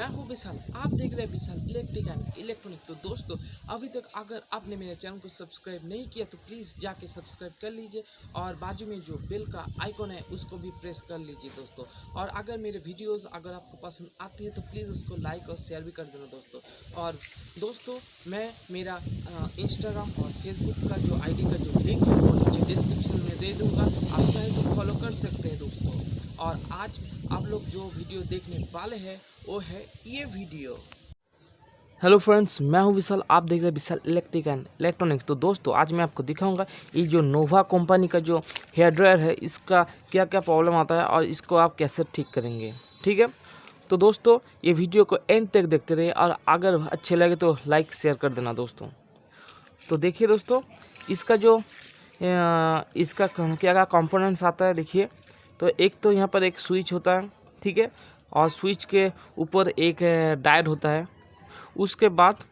हूँ विशाल। आप देख रहे हैं विशाल इलेक्ट्रिक एंड इलेक्ट्रॉनिक। तो दोस्तों, अभी तक अगर आपने मेरे चैनल को सब्सक्राइब नहीं किया तो प्लीज़ जाके सब्सक्राइब कर लीजिए और बाजू में जो बेल का आइकॉन है उसको भी प्रेस कर लीजिए दोस्तों। और अगर मेरे वीडियोस अगर आपको पसंद आती है तो प्लीज़ उसको लाइक और शेयर भी कर देना दोस्तों। और दोस्तों, मैं मेरा इंस्टाग्राम और फेसबुक का जो आईडी का जो लिंक है वो नीचे डिस्क्रिप्शन में दे दूँगा, आप चाहे तो फॉलो कर सकते हैं दोस्तों। और आज आप लोग जो वीडियो देखने वाले हैं वो है ये वीडियो। हेलो फ्रेंड्स, मैं हूं विशाल। आप देख रहे हैं विशाल इलेक्ट्रिक एंड इलेक्ट्रॉनिक्स। तो दोस्तों, आज मैं आपको दिखाऊंगा ये जो नोवा कंपनी का जो हेयर ड्रायर है इसका क्या क्या प्रॉब्लम आता है और इसको आप कैसे ठीक करेंगे। ठीक है, तो दोस्तों ये वीडियो को एंड तक देखते रहिए और अगर अच्छे लगे तो लाइक शेयर कर देना दोस्तों। तो देखिए दोस्तों, इसका जो इसका क्या क्या कंपोनेंट्स आता है देखिए। तो एक तो यहाँ पर एक स्विच होता है, ठीक है, और स्विच के ऊपर एक डायोड होता है। उसके बाद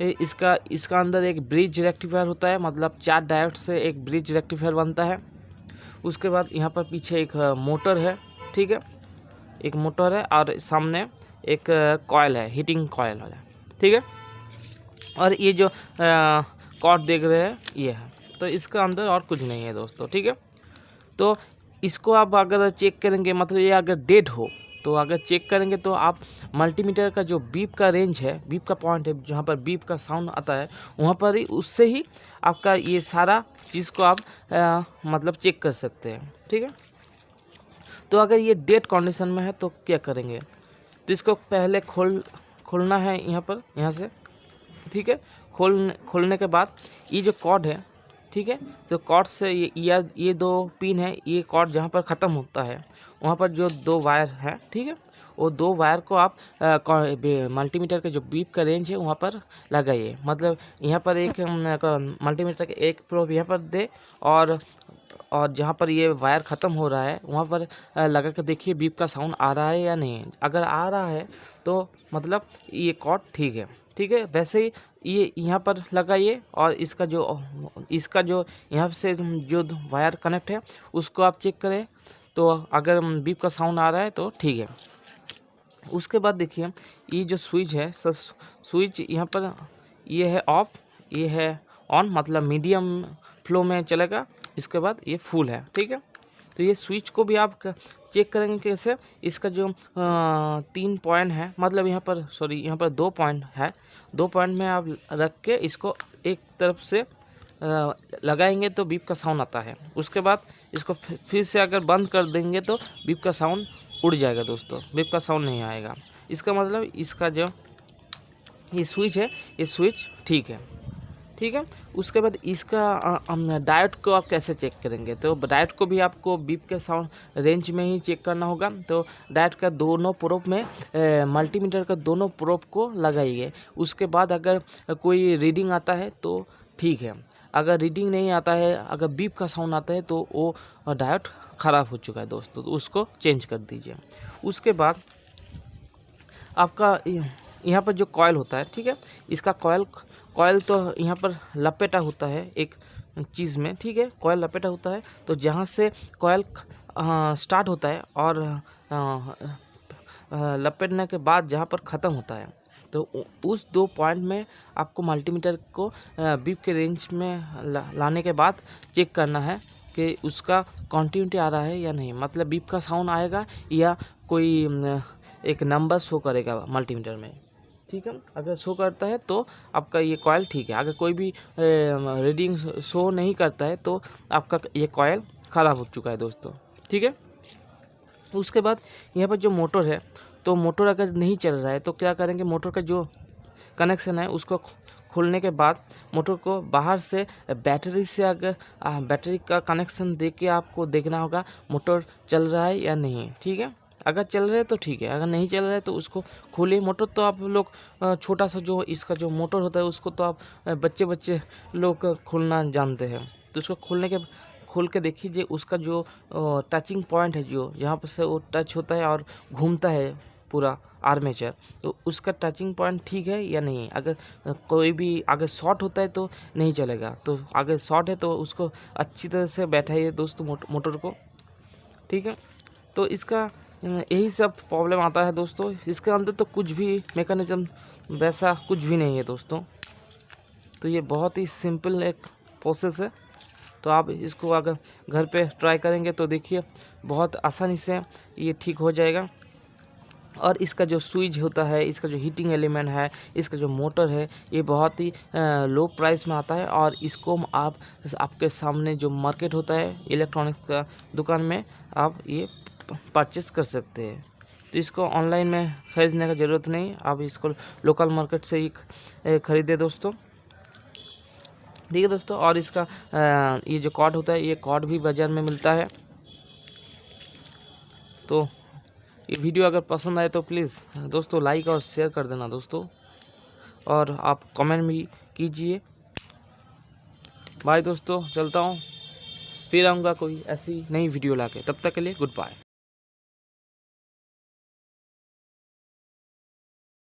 इसका अंदर एक ब्रिज रेक्टिफायर होता है, मतलब 4 डायोड से एक ब्रिज रेक्टिफायर बनता है। उसके बाद यहाँ पर पीछे एक मोटर है, ठीक है, एक मोटर है और सामने एक कॉइल है, हीटिंग कॉइल है, ठीक है। और ये जो कॉर्ड देख रहे हैं ये है। तो इसका अंदर और कुछ नहीं है दोस्तों, ठीक है। तो इसको आप अगर चेक करेंगे, मतलब ये अगर डेड हो तो अगर चेक करेंगे तो आप मल्टीमीटर का जो बीप का रेंज है, बीप का पॉइंट है, जहाँ पर बीप का साउंड आता है वहाँ पर ही उससे ही आपका ये सारा चीज़ को आप मतलब चेक कर सकते हैं, ठीक है। तो अगर ये डेड कंडीशन में है तो क्या करेंगे, तो इसको पहले खोलना है यहाँ पर, यहाँ से, ठीक है। खोलने के बाद ये जो कॉर्ड है, ठीक है, तो कॉर्ड से ये 2 पिन है, ये कॉर्ड जहाँ पर ख़त्म होता है वहाँ पर जो 2 वायर है, ठीक है, वो 2 वायर को आप मल्टीमीटर के जो बीप का रेंज है वहाँ पर लगाइए। मतलब यहाँ पर एक मल्टीमीटर का एक प्रोब यहाँ पर दे और जहाँ पर ये वायर ख़त्म हो रहा है वहाँ पर लगा कर देखिए बीप का साउंड आ रहा है या नहीं। अगर आ रहा है तो मतलब ये कॉर्ड ठीक है, ठीक है। वैसे ही ये यहाँ पर लगाइए और इसका जो यहाँ से जो वायर कनेक्ट है उसको आप चेक करें, तो अगर बीप का साउंड आ रहा है तो ठीक है। उसके बाद देखिए ये जो स्विच है, स्विच यहाँ पर ये है ऑफ, ये है ऑन, मतलब मीडियम फ्लो में चलेगा। इसके बाद ये फुल है, ठीक है। तो ये स्विच को भी आप चेक करेंगे कैसे, इसका जो 3 पॉइंट है, मतलब यहाँ पर 2 पॉइंट है, 2 पॉइंट में आप रख के इसको एक तरफ से लगाएंगे तो बीप का साउंड आता है। उसके बाद इसको फिर से अगर बंद कर देंगे तो बीप का साउंड उड़ जाएगा दोस्तों, बीप का साउंड नहीं आएगा। इसका मतलब इसका जो ये स्विच है, ये स्विच ठीक है, ठीक है। उसके बाद इसका डायोड को आप कैसे चेक करेंगे, तो डायोड को भी आपको बीप के साउंड रेंज में ही चेक करना होगा। तो डायोड का दोनों प्रोब में मल्टीमीटर का दोनों प्रोब को लगाइए। उसके बाद अगर कोई रीडिंग आता है तो ठीक है, अगर रीडिंग नहीं आता है, अगर बीप का साउंड आता है तो वो डायोड ख़राब हो चुका है दोस्तों, तो उसको चेंज कर दीजिए। उसके बाद आपका यहाँ पर जो कॉइल होता है, ठीक है, इसका कॉइल तो यहाँ पर लपेटा होता है एक चीज़ में, ठीक है, कॉइल लपेटा होता है। तो जहाँ से कॉइल स्टार्ट होता है और लपेटने के बाद जहाँ पर ख़त्म होता है, तो उस 2 पॉइंट में आपको मल्टीमीटर को बीप के रेंज में लाने के बाद चेक करना है कि उसका कॉन्टिन्यूटी आ रहा है या नहीं, मतलब बीप का साउंड आएगा या कोई एक नंबर शो करेगा मल्टीमीटर में, ठीक है। अगर शो करता है तो आपका ये कॉइल ठीक है, अगर कोई भी रीडिंग शो नहीं करता है तो आपका ये कॉइल ख़राब हो चुका है दोस्तों, ठीक है। उसके बाद यहाँ पर जो मोटर है, तो मोटर अगर नहीं चल रहा है तो क्या करेंगे, मोटर का जो कनेक्शन है उसको खोलने के बाद मोटर को बाहर से बैटरी से अगर बैटरी का कनेक्शन दे के आपको देखना होगा मोटर चल रहा है या नहीं, ठीक है। अगर चल रहा है तो ठीक है, अगर नहीं चल रहा है तो उसको खोलिए। मोटर तो आप लोग छोटा सा जो इसका जो मोटर होता है उसको तो आप बच्चे लोग खोलना जानते हैं। तो उसको खोल के देखिए उसका जो टचिंग पॉइंट है, जो जहाँ पर से वो टच होता है और घूमता है पूरा आर्मेचर, तो उसका टचिंग पॉइंट ठीक है या नहीं। अगर कोई भी अगर शॉर्ट होता है तो नहीं चलेगा, तो अगर शॉर्ट है तो उसको अच्छी तरह से बैठाइए दोस्तों मोटर को, ठीक है। तो इसका यही सब प्रॉब्लम आता है दोस्तों। इसके अंदर तो कुछ भी मैकेनिज्म वैसा कुछ भी नहीं है दोस्तों। तो ये बहुत ही सिंपल एक प्रोसेस है। तो आप इसको अगर घर पे ट्राई करेंगे तो देखिए बहुत आसानी से ये ठीक हो जाएगा। और इसका जो स्विच होता है, इसका जो हीटिंग एलिमेंट है, इसका जो मोटर है, ये बहुत ही लो प्राइस में आता है। और इसको आप आपके सामने जो मार्केट होता है इलेक्ट्रॉनिक्स का दुकान में आप ये परचेस कर सकते हैं। तो इसको ऑनलाइन में ख़रीदने का ज़रूरत नहीं, आप इसको लोकल मार्केट से ही ख़रीदे दोस्तों। ठीक है दोस्तों। और इसका ये जो कॉर्ड होता है, ये कॉर्ड भी बाज़ार में मिलता है। तो ये वीडियो अगर पसंद आए तो प्लीज़ दोस्तों लाइक और शेयर कर देना दोस्तों, और आप कमेंट भी कीजिए। बाय दोस्तों, चलता हूँ, फिर आऊँगा कोई ऐसी नई वीडियो लाके। तब तक के लिए गुड बाय।